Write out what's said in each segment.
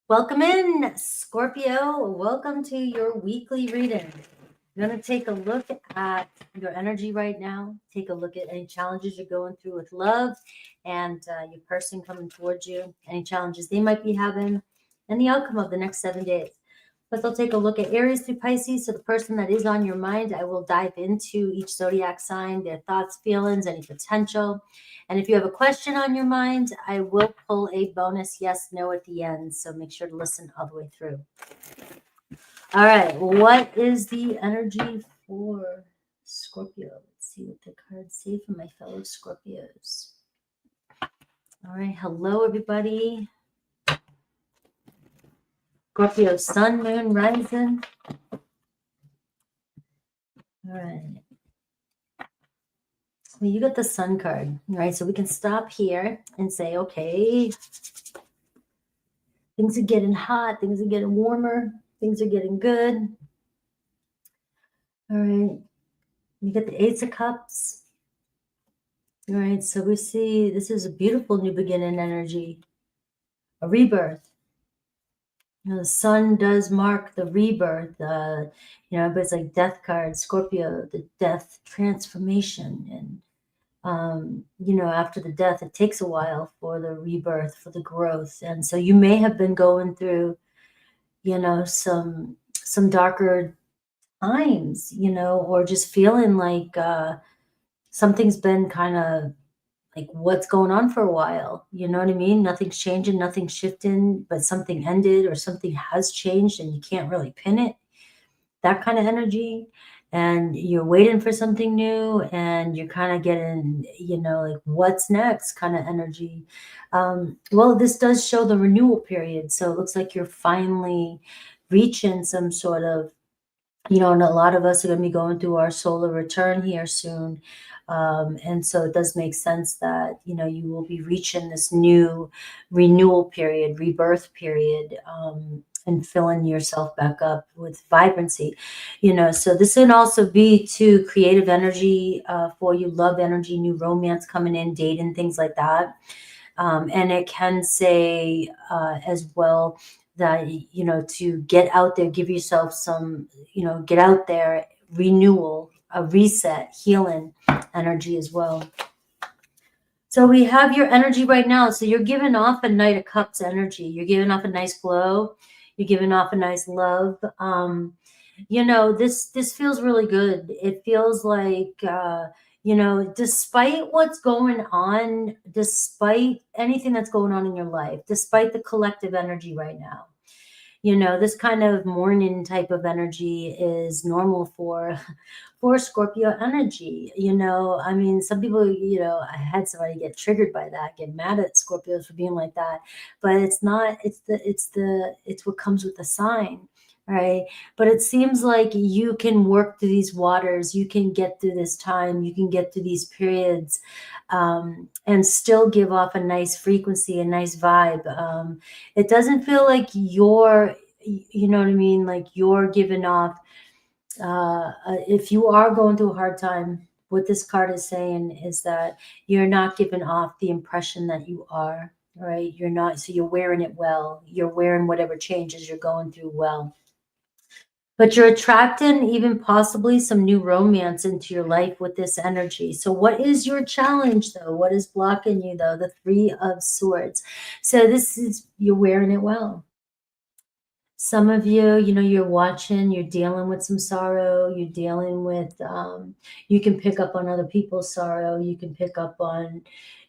Welcome in, Scorpio. Welcome to your weekly reading. I'm going to take a look at your energy right now. Take a look at any challenges you're going through with love and your person coming towards you, any challenges they might be having, and the outcome of the next 7 days. But I'll take a look at Aries through Pisces. So the person that is on your mind, I will dive into each zodiac sign, their thoughts, feelings, any potential. And if you have a question on your mind, I will pull a bonus yes, no at the end. So make sure to listen all the way through. All right. What is the energy for Scorpio? Let's see what the cards say for my fellow Scorpios. All right. Hello, everybody. Scorpio, sun, moon, rising. All right. Well, you got the sun card, right? So we can stop here and say, okay, things are getting hot, things are getting warmer, things are getting good. All right. You get the Ace of Cups. All right. So we see this is a beautiful new beginning energy, a rebirth. The sun does mark the rebirth, but it's like death card, Scorpio, the death transformation. And, after the death, it takes a while for the rebirth, for the growth. And so you may have been going through, some darker times, or just feeling like something's been kind of like what's going on for a while. You know what I mean? Nothing's changing, nothing's shifting, but something ended or something has changed and you can't really pin it. That kind of energy. And you're waiting for something new and you're kind of getting, like what's next kind of energy. Well, this does show the renewal period. So it looks like you're finally reaching some sort of, and a lot of us are going to be going through our solar return here soon. And so it does make sense that, you will be reaching this new renewal period, rebirth period, and filling yourself back up with vibrancy, so this can also be to creative energy for you, love energy, new romance coming in, dating, things like that. And it can say as well that, to get out there, give yourself some, get out there, renewal, a reset, healing energy as well. So we have your energy right now. So you're giving off a Knight of Cups energy. You're giving off a nice glow. You're giving off a nice love. This feels really good. It feels like, despite what's going on, despite anything that's going on in your life, despite the collective energy right now, this kind of morning type of energy is normal for Scorpio energy. I mean, some people, I had somebody get triggered by that, get mad at Scorpios for being like that, but it's not, it's what comes with the sign. Right. But it seems like you can work through these waters. You can get through this time. You can get through these periods and still give off a nice frequency, a nice vibe. It doesn't feel like you're, you know what I mean? Like you're giving off, if you are going through a hard time, what this card is saying is that you're not giving off the impression that you are, right? You're not, so you're wearing it well. You're wearing whatever changes you're going through well. But you're attracting even possibly some new romance into your life with this energy. So what is your challenge though? What is blocking you though? The Three of Swords. So this is, you're wearing it well. Some of you, you're watching, you're dealing with some sorrow, you're dealing with, you can pick up on other people's sorrow. You can pick up on,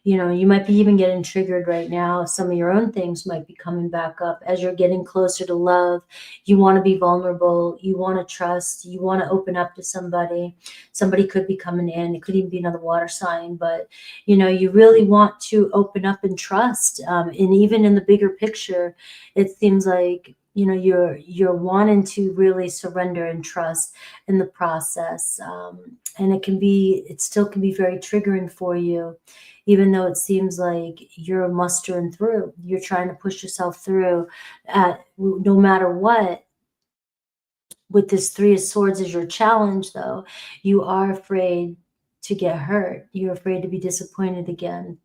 you might be even getting triggered right now. Some of your own things might be coming back up as you're getting closer to love. You want to be vulnerable. You want to trust. You want to open up to somebody. Somebody could be coming in. It could even be another water sign, but, you really want to open up and trust. And even in the bigger picture, it seems like, you're wanting to really surrender and trust in the process. And it still can be very triggering for you, even though it seems like you're mustering through, you're trying to push yourself through no matter what. With this Three of Swords as your challenge though, you are afraid to get hurt. You're afraid to be disappointed again.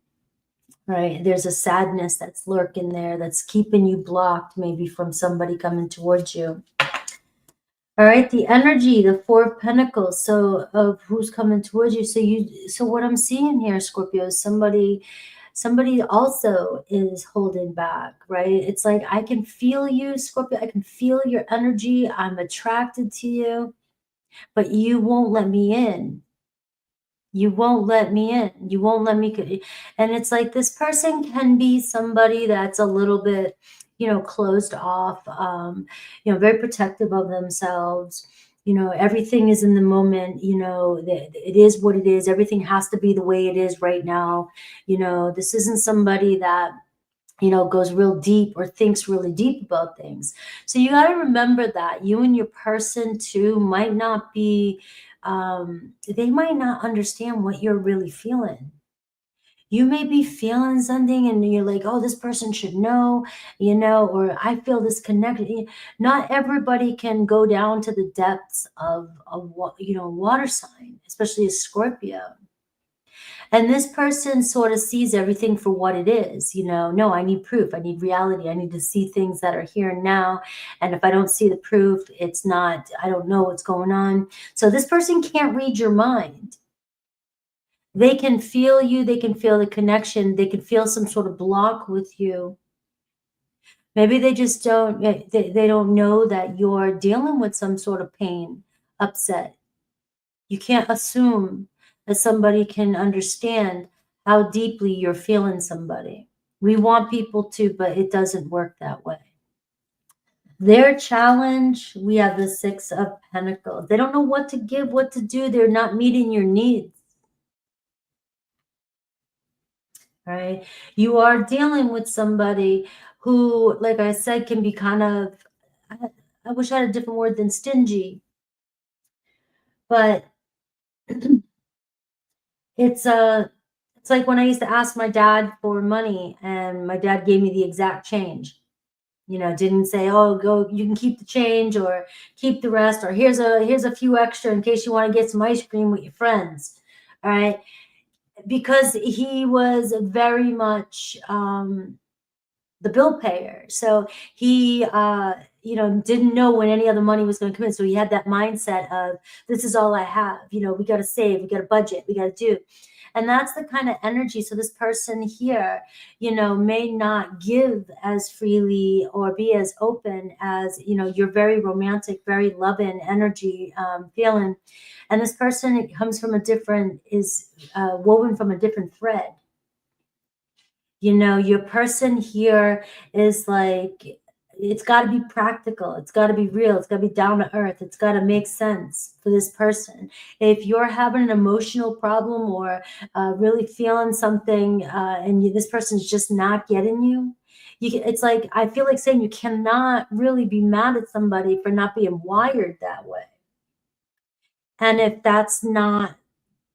right? There's a sadness that's lurking there that's keeping you blocked, maybe from somebody coming towards you. All right, the energy, the Four of Pentacles, so of who's coming towards you. So what I'm seeing here, Scorpio, is somebody also is holding back, right? It's like, I can feel you, Scorpio. I can feel your energy. I'm attracted to you, but you won't let me in. You won't let me in. You won't let me. And it's like, this person can be somebody that's a little bit, closed off, very protective of themselves. Everything is in the moment. It is what it is. Everything has to be the way it is right now. This isn't somebody that goes real deep or thinks really deep about things. So you got to remember that you and your person too might not be, they might not understand what you're really feeling. You may be feeling something and you're like, oh, this person should know, or I feel this connection. Not everybody can go down to the depths of what, water sign, especially a Scorpio. And this person sort of sees everything for what it is. No, I need proof. I need reality. I need to see things that are here and now. And if I don't see the proof, it's not, I don't know what's going on. So this person can't read your mind. They can feel you. They can feel the connection. They can feel some sort of block with you. Maybe they just don't, they don't know that you're dealing with some sort of pain, upset. You can't assume that somebody can understand how deeply you're feeling somebody. We want people to, but it doesn't work that way. Their challenge, we have the Six of Pentacles. They don't know what to give, what to do. They're not meeting your needs. Right? You are dealing with somebody who, like I said, can be kind of, I wish I had a different word than stingy, but it's like when I used to ask my dad for money and my dad gave me the exact change. Didn't say, oh, go, you can keep the change or keep the rest, or here's a few extra in case you want to get some ice cream with your friends. All right. Because he was very much the bill payer. So he, didn't know when any other money was going to come in. So he had that mindset of, this is all I have. We got to save, we got to budget, we got to do. And that's the kind of energy. So this person here, may not give as freely or be as open as, you're very romantic, very loving energy feeling. And this person comes from is woven from a different thread. Your person here is like, it's got to be practical. It's got to be real. It's got to be down to earth. It's got to make sense for this person. If you're having an emotional problem or really feeling something and this person's just not getting you, it's like, I feel like saying you cannot really be mad at somebody for not being wired that way. And if that's not,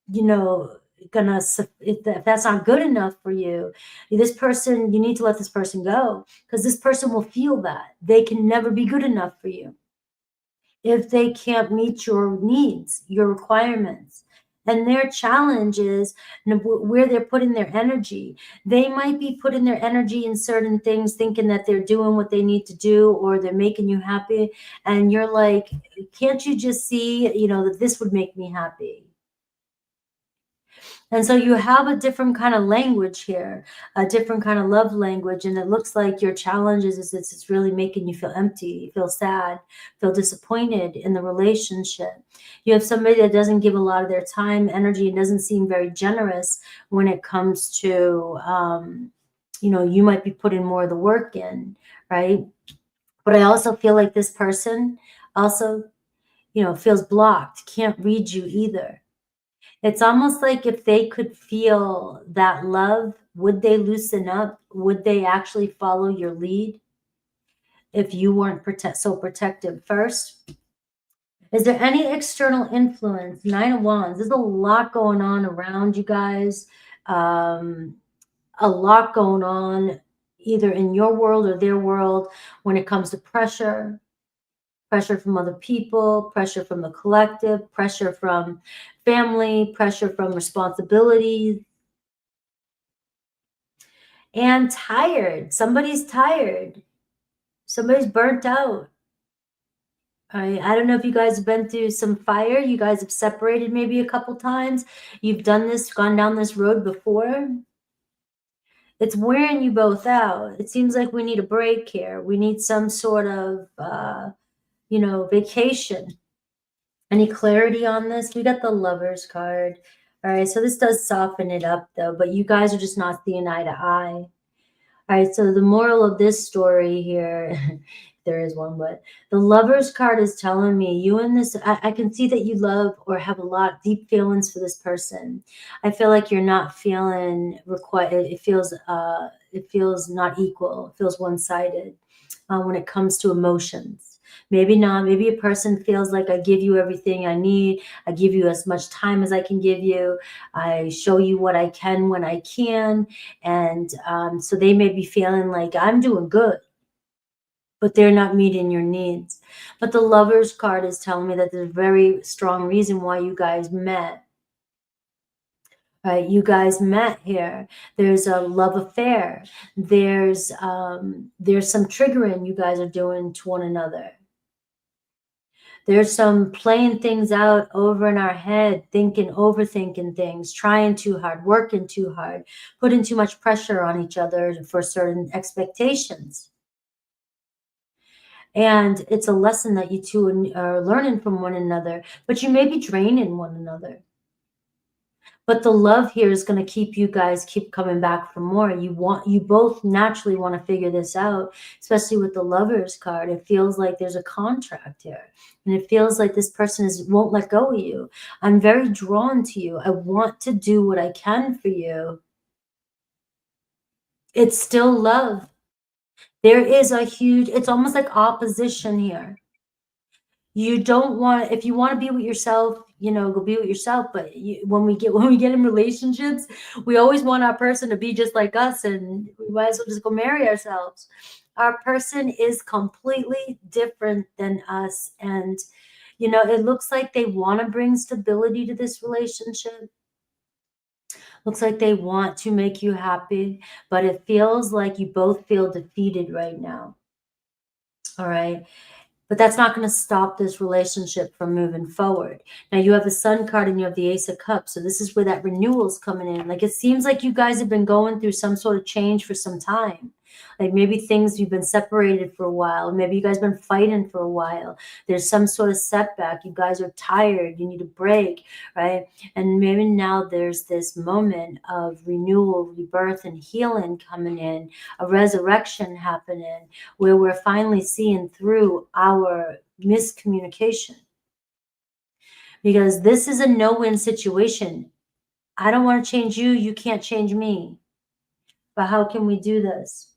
if that's not good enough for you, this person, you need to let this person go, because this person will feel that they can never be good enough for you if they can't meet your needs, your requirements. And their challenge is where they're putting their energy. They might be putting their energy in certain things, thinking that they're doing what they need to do or they're making you happy. And you're like, can't you just see, that this would make me happy? And so you have a different kind of language here, a different kind of love language. And it looks like your challenge is it's really making you feel empty, feel sad, feel disappointed in the relationship. You have somebody that doesn't give a lot of their time, energy, and doesn't seem very generous when it comes to, you might be putting more of the work in, right? But I also feel like this person also, feels blocked, can't read you either. It's almost like if they could feel that love, would they loosen up? Would they actually follow your lead if you weren't so protective first? Is there any external influence? Nine of Wands. There's a lot going on around you guys. A lot going on either in your world or their world when it comes to pressure from other people, pressure from the collective, pressure from family, pressure from responsibilities. and tired. Somebody's tired. Somebody's burnt out. I don't know if you guys have been through some fire. You guys have separated maybe a couple times. You've done this, gone down this road before. It's wearing you both out. It seems like we need a break here. We need some sort of, you know, vacation. Any clarity on this? We got the Lovers card. All right, so this does soften it up, though, but you guys are just not seeing eye to eye. All right, so the moral of this story here, there is one, but the Lovers card is telling me you and this, I can see that you love or have a lot deep feelings for this person. I feel like you're not feeling it feels not equal. It feels one-sided when it comes to emotions. Maybe not. Maybe a person feels like I give you everything I need. I give you as much time as I can give you. I show you what I can when I can. And so they may be feeling like I'm doing good, but they're not meeting your needs. But the Lovers card is telling me that there's a very strong reason why you guys met. Right, you guys met here. There's a love affair. There's some triggering you guys are doing to one another. There's some playing things out over in our head, overthinking things, trying too hard, working too hard, putting too much pressure on each other for certain expectations. And it's a lesson that you two are learning from one another, but you may be draining one another. But the love here is going to keep you guys keep coming back for more. You both naturally want to figure this out, especially with the Lovers card. It feels like there's a contract here, and it feels like this person won't let go of you. I'm very drawn to you. I want to do what I can for you. It's still love. There is it's almost like opposition here. You don't want, if you want to be with yourself, you know, go be with yourself. But when we get in relationships, we always want our person to be just like us, and we might as well just go marry ourselves. Our person is completely different than us, and you know, it looks like they want to bring stability to this relationship. Looks like they want to make you happy, but it feels like you both feel defeated right now. All right. But that's not going to stop this relationship from moving forward. Now you have the Sun card and you have the Ace of Cups. So this is where that renewal's coming in. Like, it seems like you guys have been going through some sort of change for some time. Like maybe you've been separated for a while. Maybe you guys been fighting for a while. There's some sort of setback. You guys are tired. You need a break, right? And maybe now there's this moment of renewal, rebirth, and healing coming in, a resurrection happening, where we're finally seeing through our miscommunication. Because this is a no-win situation. I don't want to change you. You can't change me. But how can we do this?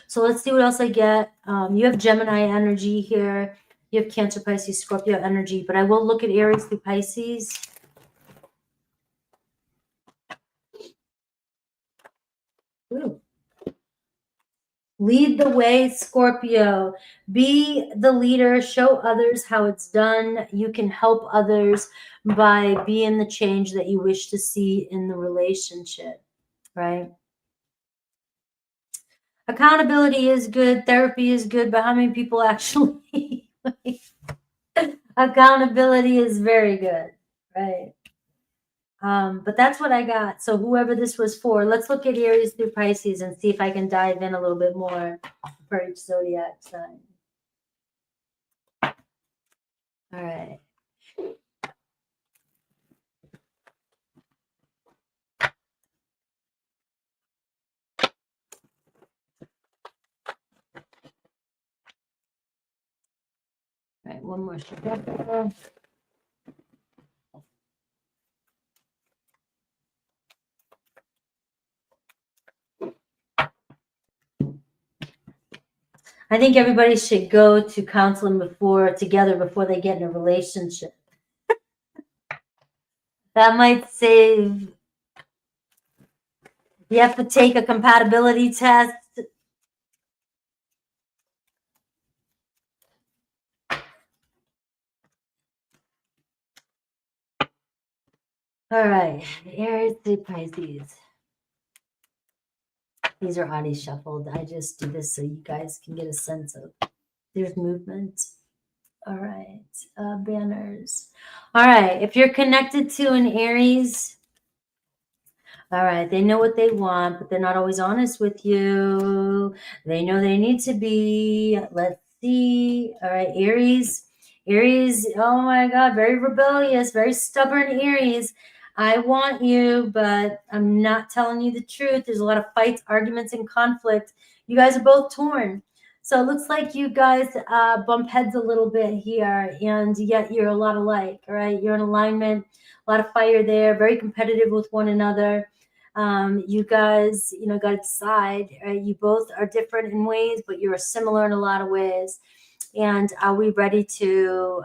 So let's see what else I get. You have Gemini energy here. You have Cancer, Pisces, Scorpio energy. But I will look at Aries through Pisces. Ooh. Lead the way, Scorpio. Be the leader. Show others how it's done. You can help others by being the change that you wish to see in the relationship, right? Accountability is good. Therapy is good. But how many people actually... Accountability is very good, right? But that's what I got. So whoever this was for, let's look at Aries through Pisces and see if I can dive in a little bit more for each zodiac sign. All right. All right, one more. I think everybody should go to counseling together before they get in a relationship. That might save. You have to take a compatibility test. All right, Aries through Pisces. These are already shuffled. I just do this so you guys can get a sense of there's movement. All right, banners. All right, if you're connected to an Aries, all right, they know what they want, but they're not always honest with you. They know they need to be. Let's see. All right, Aries. Aries, oh my God, very rebellious, very stubborn Aries. I want you, but I'm not telling you the truth. There's a lot of fights, arguments, and conflict. You guys are both torn. So it looks like you guys bump heads a little bit here, and yet you're a lot alike, all right? You're in alignment, a lot of fire there, very competitive with one another. You guys, got to decide, right? You both are different in ways, but you're similar in a lot of ways. And are we ready to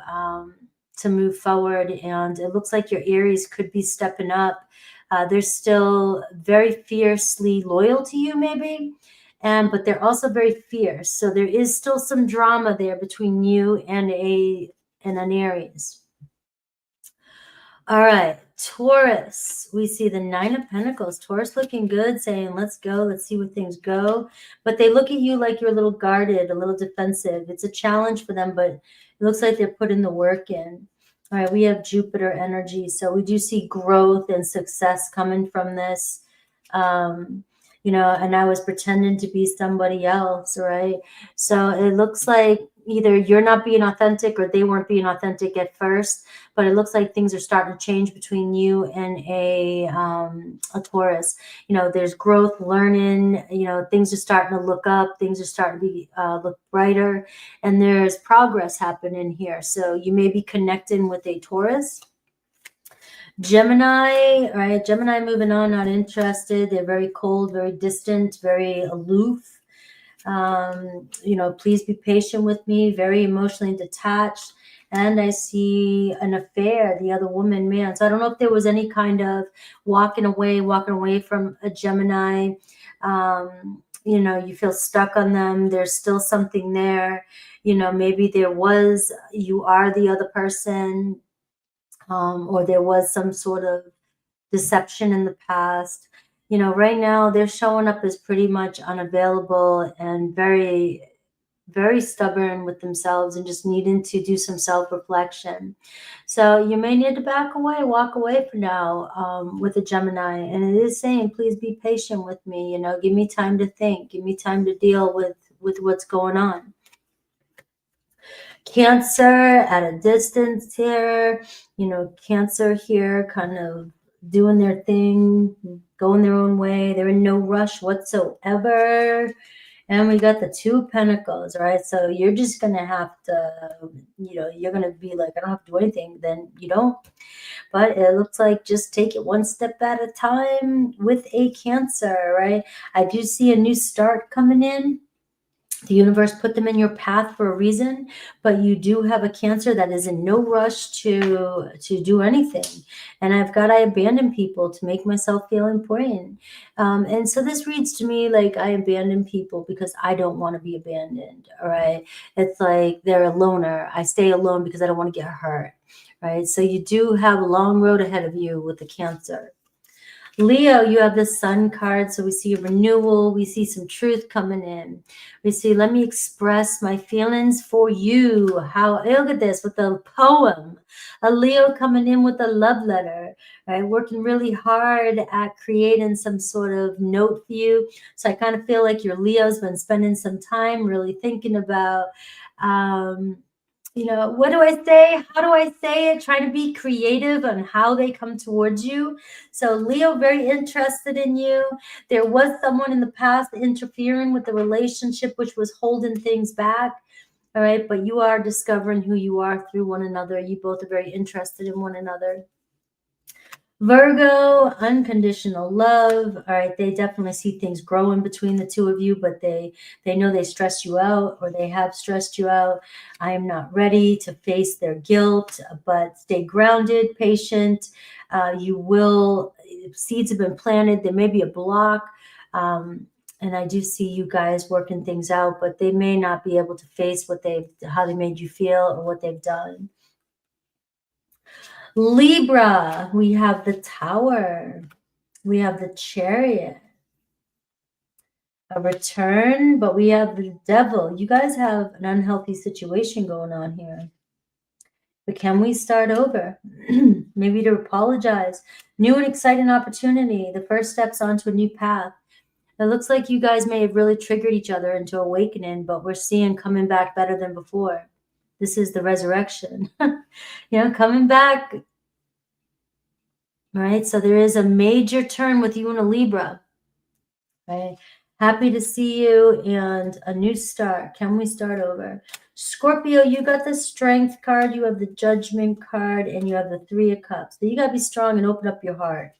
move forward? And it looks like your Aries could be stepping up. They're still very fiercely loyal to you, maybe. But they're also very fierce. So there is still some drama there between you and an Aries. All right, Taurus. We see the Nine of Pentacles. Taurus looking good, saying, let's go. Let's see where things go. But they look at you like you're a little guarded, a little defensive. It's a challenge for them, but it looks like they're putting the work in. All right, we have Jupiter energy. So we do see growth and success coming from this. And I was pretending to be somebody else, right? So it looks like either you're not being authentic or they weren't being authentic at first, but it looks like things are starting to change between you and a Taurus. There's growth, learning, things are starting to look up, things are starting to be look brighter, and there's progress happening here. So you may be connecting with a Taurus. Gemini, right? Gemini moving on, not interested. They're very cold, very distant, very aloof. Please be patient with me, very emotionally detached. And I see an affair, the other woman, man. So I don't know if there was any kind of walking away from a Gemini. You feel stuck on them. There's still something there. Maybe you are the other person, or there was some sort of deception in the past. Right now they're showing up as pretty much unavailable and very, very stubborn with themselves and just needing to do some self-reflection. So you may need to walk away for now with a Gemini. And it is saying, please be patient with me. Give me time to think, give me time to deal with what's going on. Cancer at a distance here, Cancer here kind of doing their thing, going their own way. They're in no rush whatsoever. And we got the Two of Pentacles, right? So you're just going to have to, you're going to be like, I don't have to do anything. Then you don't. But it looks like just take it one step at a time with a Cancer, right? I do see a new start coming in. The universe put them in your path for a reason, but you do have a Cancer that is in no rush to do anything. And I've got to abandon people to make myself feel important. And so this reads to me like I abandon people because I don't want to be abandoned. All right. It's like they're a loner. I stay alone because I don't want to get hurt. Right. So you do have a long road ahead of you with the Cancer. Leo, you have the Sun card, so we see a renewal. We see some truth coming in. We see, let me express my feelings for you. Look at this with the poem. A Leo coming in with a love letter, right? Working really hard at creating some sort of note for you. So I kind of feel like your Leo's been spending some time really thinking about, what do I say? How do I say it? Try to be creative on how they come towards you. So Leo, very interested in you. There was someone in the past interfering with the relationship, which was holding things back. All right. But you are discovering who you are through one another. You both are very interested in one another. Virgo, unconditional love. All right, they definitely see things growing between the two of you, but they know they stress you out or they have stressed you out. I am not ready to face their guilt, but stay grounded, patient. Seeds have been planted. There may be a block. And I do see you guys working things out, but they may not be able to face how they made you feel or what they've done. Libra, we have the Tower. We have the Chariot. a return, but we have the devil. You guys have an unhealthy situation going on here. But can we start over? Maybe to apologize. New and exciting opportunity. The first steps onto a new path. It looks like you guys may have really triggered each other into awakening, but we're seeing coming back better than before. This is the resurrection. Coming back. All right, so there is a major turn with you and a Libra. Right? Happy to see you and a new start. Can we start over? Scorpio, you got the Strength card, you have the Judgment card, and you have the Three of Cups. So you got to be strong and open up your heart.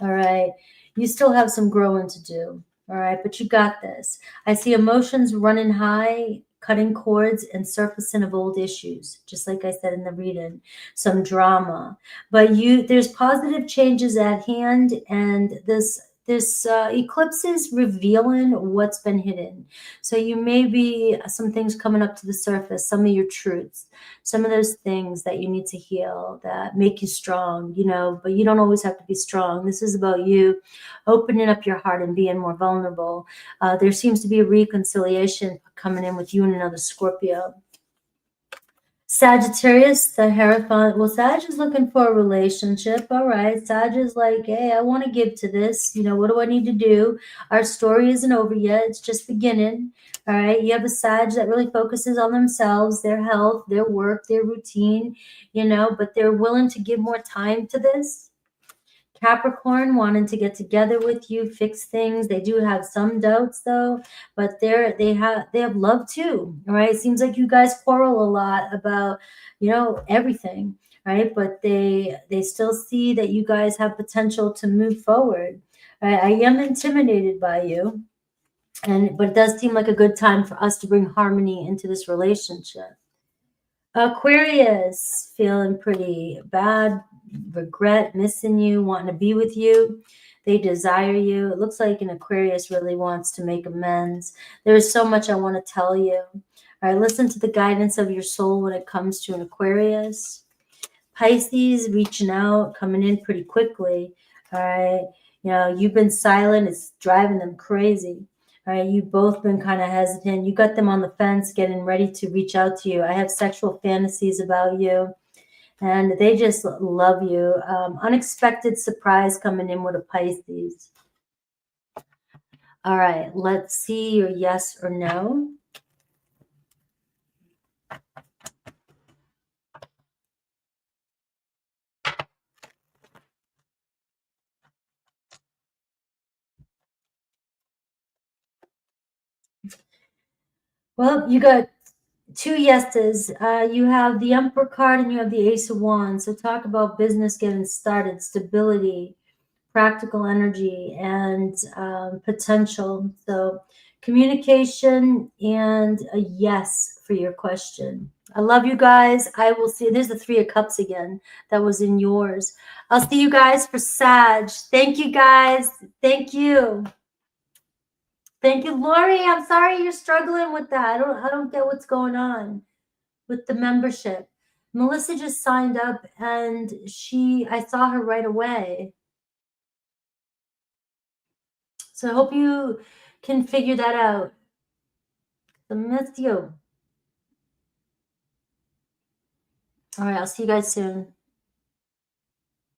All right. You still have some growing to do. All right. But you got this. I see emotions running high, cutting cords, and surfacing of old issues, just like I said in the reading. Some drama. But there's positive changes at hand, and this eclipse is revealing what's been hidden. So you may be some things coming up to the surface, some of your truths, some of those things that you need to heal that make you strong, but you don't always have to be strong. This is about you opening up your heart and being more vulnerable. There seems to be a reconciliation coming in with you and another Scorpio. Sagittarius, the Hierophant. Well, Sag is looking for a relationship. All right. Sag is like, hey, I want to give to this. What do I need to do? Our story isn't over yet. It's just beginning. All right. You have a Sag that really focuses on themselves, their health, their work, their routine, but they're willing to give more time to this. Capricorn wanting to get together with you, fix things. They do have some doubts though, but they have love too. All right. It seems like you guys quarrel a lot about, everything, right? But they still see that you guys have potential to move forward. Right? I am intimidated by you. But it does seem like a good time for us to bring harmony into this relationship. Aquarius, feeling pretty bad, regret, missing you, wanting to be with you. They desire you. It looks like an Aquarius really wants to make amends. There is so much I want to tell you. All right, listen to the guidance of your soul when it comes to an Aquarius. Pisces, reaching out, coming in pretty quickly. All right, you've been silent. It's driving them crazy. All right, you've both been kind of hesitant. You got them on the fence, getting ready to reach out to you. I have sexual fantasies about you, and they just love you. Unexpected surprise coming in with a Pisces. All right, let's see your yes or no. Well, you got two yeses. You have the Emperor card and you have the Ace of Wands. So talk about business getting started, stability, practical energy, and potential. So communication and a yes for your question. I love you guys. I will see. There's the Three of Cups again. That was in yours. I'll see you guys for Sag. Thank you guys. Thank you. Thank you, Lori. I'm sorry you're struggling with that. I don't get what's going on with the membership. Melissa just signed up and I saw her right away. So I hope you can figure that out. I miss you. All right, I'll see you guys soon.